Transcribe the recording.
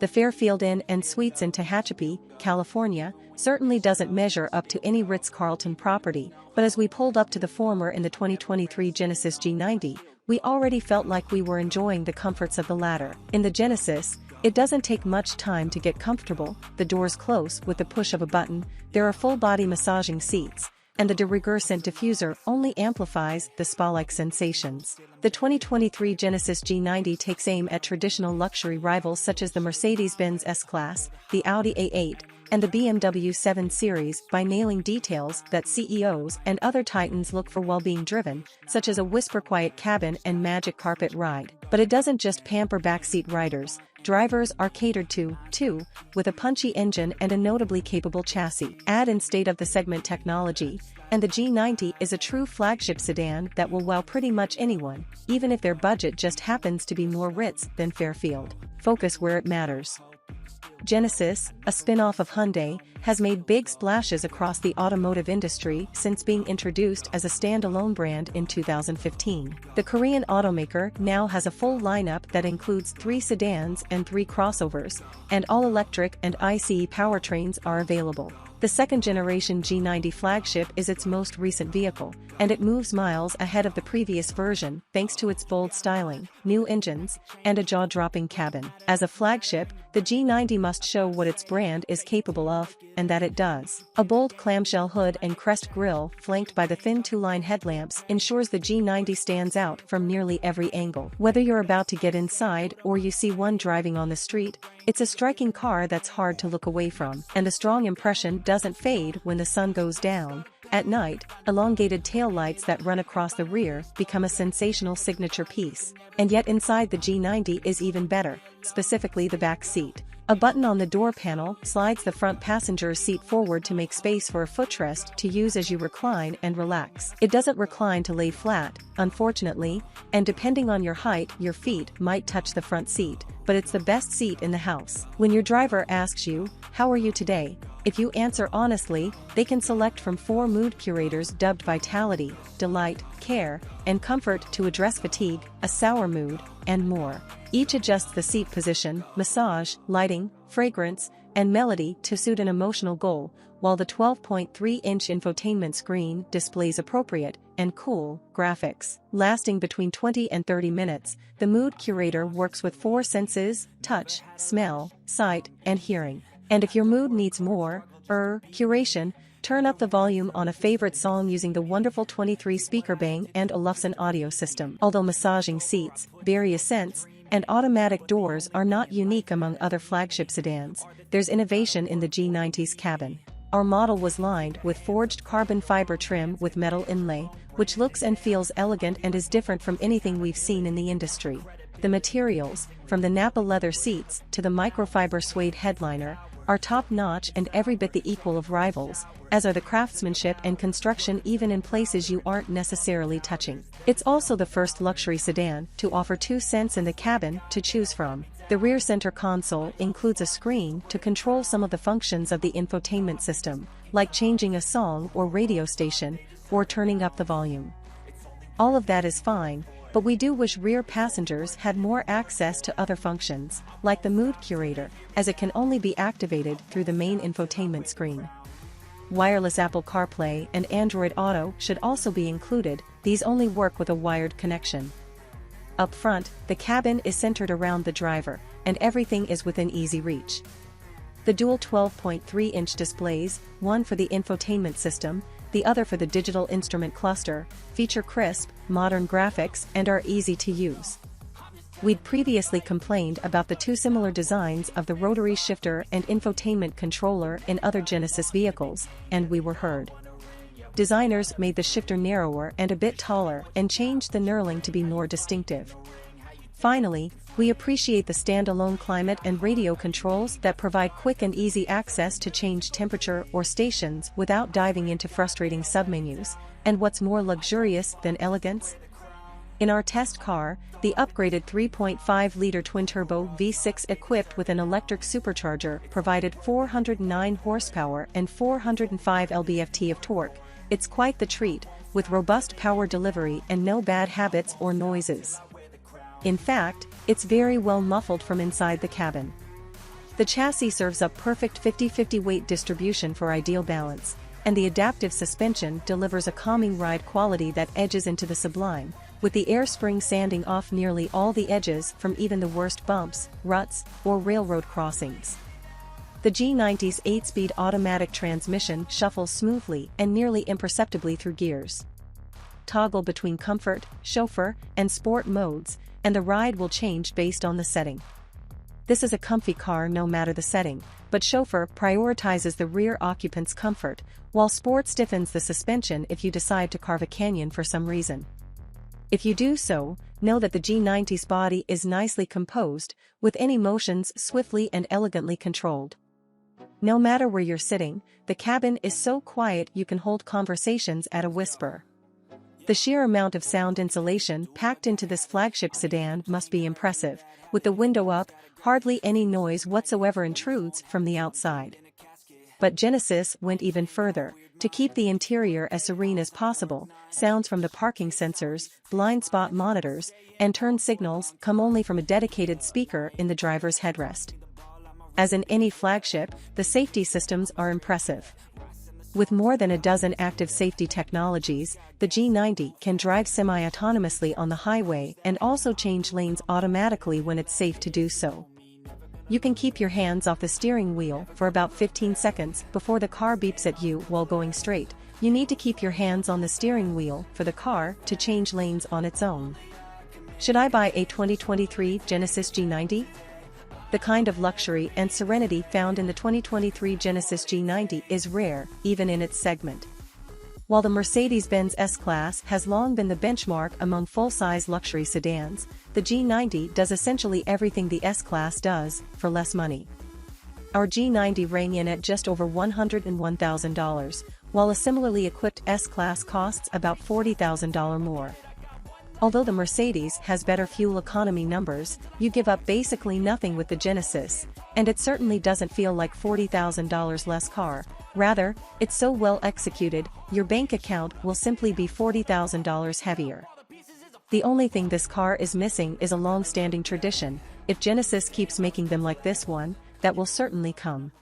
The Fairfield Inn and Suites in Tehachapi, California, certainly doesn't measure up to any Ritz-Carlton property, but as we pulled up to the former in the 2023 Genesis G90, we already felt like we were enjoying the comforts of the latter. In the Genesis, it doesn't take much time to get comfortable, the doors close with the push of a button, there are full-body massaging seats, and the de rigueur scent diffuser only amplifies the spa-like sensations. The 2023 Genesis G90 takes aim at traditional luxury rivals such as the Mercedes-Benz S-Class, the Audi A8, and the BMW 7 Series by nailing details that CEOs and other titans look for while being driven, such as a whisper-quiet cabin and magic carpet ride. But it doesn't just pamper backseat riders. Drivers are catered to, too, with a punchy engine and a notably capable chassis. Add in state-of-the-segment technology, and the G90 is a true flagship sedan that will wow pretty much anyone, even if their budget just happens to be more Ritz than Fairfield. Focus where it matters. Genesis, a spin-off of Hyundai, has made big splashes across the automotive industry since being introduced as a standalone brand in 2015. The Korean automaker now has a full lineup that includes 3 sedans and 3 crossovers, and all-electric and ICE powertrains are available. The second-generation G90 Flagship is its most recent vehicle, and it moves miles ahead of the previous version thanks to its bold styling, new engines, and a jaw-dropping cabin. As a flagship, the G90 must show what its brand is capable of, and that it does. A bold clamshell hood and crest grille flanked by the thin two-line headlamps ensures the G90 stands out from nearly every angle. Whether you're about to get inside or you see one driving on the street, it's a striking car that's hard to look away from, and the strong impression doesn't fade when the sun goes down. At night, elongated taillights that run across the rear become a sensational signature piece. And yet inside the G90 is even better, specifically the back seat. A button on the door panel slides the front passenger's seat forward to make space for a footrest to use as you recline and relax. It doesn't recline to lay flat, unfortunately, and depending on your height, your feet might touch the front seat, but it's the best seat in the house. When your driver asks you, "How are you today?" if you answer honestly, they can select from 4 mood curators dubbed Vitality, Delight, Care, and Comfort to address fatigue, a sour mood, and more. Each adjusts the seat position, massage, lighting, fragrance, and melody to suit an emotional goal, while the 12.3-inch infotainment screen displays appropriate and cool graphics. Lasting between 20 and 30 minutes, the mood curator works with 4 senses: touch, smell, sight, and hearing. And if your mood needs more curation, turn up the volume on a favorite song using the wonderful 23-speaker Bang & Olufsen audio system. Although massaging seats, various scents, and automatic doors are not unique among other flagship sedans, there's innovation in the G90's cabin. Our model was lined with forged carbon fiber trim with metal inlay, which looks and feels elegant and is different from anything we've seen in the industry. The materials, from the Napa leather seats to the microfiber suede headliner, are top-notch and every bit the equal of rivals, as are the craftsmanship and construction even in places you aren't necessarily touching. It's also the first luxury sedan to offer 2 scents in the cabin to choose from. The rear center console includes a screen to control some of the functions of the infotainment system, like changing a song or radio station, or turning up the volume. All of that is fine, but we do wish rear passengers had more access to other functions, like the mood curator, as it can only be activated through the main infotainment screen. Wireless Apple CarPlay and Android Auto should also be included, these only work with a wired connection. Up front, the cabin is centered around the driver, and everything is within easy reach. The dual 12.3-inch displays, one for the infotainment system, the other for the digital instrument cluster, feature crisp, modern graphics and are easy to use. We'd previously complained about the 2 similar designs of the rotary shifter and infotainment controller in other Genesis vehicles, and we were heard. Designers made the shifter narrower and a bit taller and changed the knurling to be more distinctive. Finally, we appreciate the standalone climate and radio controls that provide quick and easy access to change temperature or stations without diving into frustrating submenus. And what's more luxurious than elegance? In our test car, the upgraded 3.5-liter twin-turbo V6 equipped with an electric supercharger provided 409 horsepower and 405 lb-ft of torque. It's quite the treat, with robust power delivery and no bad habits or noises. In fact, it's very well muffled from inside the cabin. The chassis serves up perfect 50-50 weight distribution for ideal balance, and the adaptive suspension delivers a calming ride quality that edges into the sublime, with the air spring sanding off nearly all the edges from even the worst bumps, ruts, or railroad crossings. The G90's 8-speed automatic transmission shuffles smoothly and nearly imperceptibly through gears. Toggle between comfort, chauffeur, and sport modes, and the ride will change based on the setting. This is a comfy car no matter the setting, but chauffeur prioritizes the rear occupant's comfort, while sport stiffens the suspension if you decide to carve a canyon for some reason. If you do so, know that the G90's body is nicely composed, with any motions swiftly and elegantly controlled. No matter where you're sitting, the cabin is so quiet you can hold conversations at a whisper. The sheer amount of sound insulation packed into this flagship sedan must be impressive. With the window up, hardly any noise whatsoever intrudes from the outside. But Genesis went even further. To keep the interior as serene as possible, sounds from the parking sensors, blind spot monitors, and turn signals come only from a dedicated speaker in the driver's headrest. As in any flagship, the safety systems are impressive. With more than a dozen active safety technologies, the G90 can drive semi-autonomously on the highway and also change lanes automatically when it's safe to do so. You can keep your hands off the steering wheel for about 15 seconds before the car beeps at you while going straight. You need to keep your hands on the steering wheel for the car to change lanes on its own. Should I buy a 2023 Genesis G90? The kind of luxury and serenity found in the 2023 Genesis G90 is rare, even in its segment. While the Mercedes-Benz S-Class has long been the benchmark among full-size luxury sedans, the G90 does essentially everything the S-Class does, for less money. Our G90 rang in at just over $101,000, while a similarly equipped S-Class costs about $40,000 more. Although the Mercedes has better fuel economy numbers, you give up basically nothing with the Genesis, and it certainly doesn't feel like $40,000 less car. Rather, it's so well executed, your bank account will simply be $40,000 heavier. The only thing this car is missing is a long-standing tradition. If Genesis keeps making them like this one, that will certainly come.